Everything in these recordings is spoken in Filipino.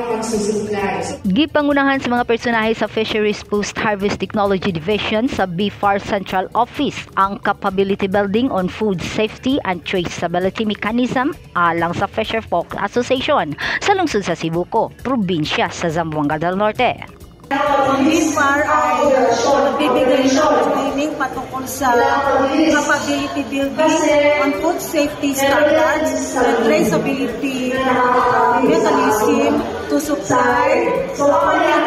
magsusupply. Gipangunahan sa mga personahe sa Fisheries Post-Harvest Technology Division sa BFAR Central Office ang capability building on food safety and traceability mechanism alang sa Fisher Folk Association sa lungsod sa Cebuco, probinsya sa Zamboanga del Norte. Ang BFAR ay nagbibigay ng training patungkol sa capability building on food safety standards and traceability mechanism to supply ng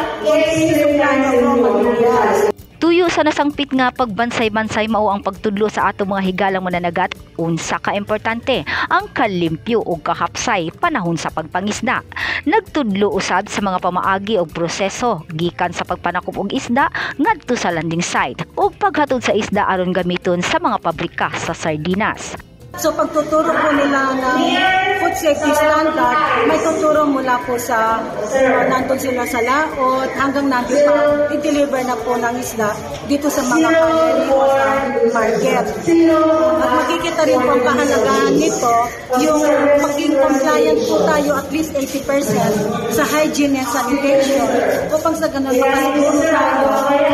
raw materials. Tuyo sa nasangpit nga pagbansay-bansay mao ang pagtudlo sa atong mga higalang mananagat unsa ka importante ang kalimpyo ug kahapsay panahon sa pagpangisda. Nagtudlo usab sa mga pamaagi og proseso gikan sa pagpanakup og isda ngadto sa landing site ug paghatod sa isda aron gamiton sa mga pabrika sa sardinas. So pagtuturo po nila ng food safety standard, may tuturo mula po sa nandun sila sa laot hanggang nandun pa i-deliver na po ng isda dito sa mga cannery o sa market. At makikita rin po ang kahalagahan nito yung maging compliant po tayo at least 80% sa hygiene and sanitation upang sa ganun makasiguro tayo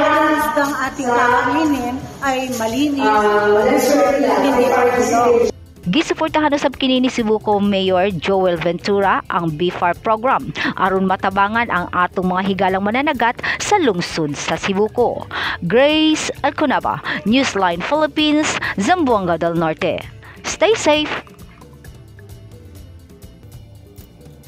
ang isdang ating kakainin ay malinis, malusog, hindi pagulo. Gisuportahan usab kini ni Cebuco Mayor Joel Ventura ang BFAR program aron matabangan ang atong mga higalang mananagat sa lungsod sa Cebuco. Grace Alconaba, Newsline Philippines, Zamboanga del Norte. Stay safe!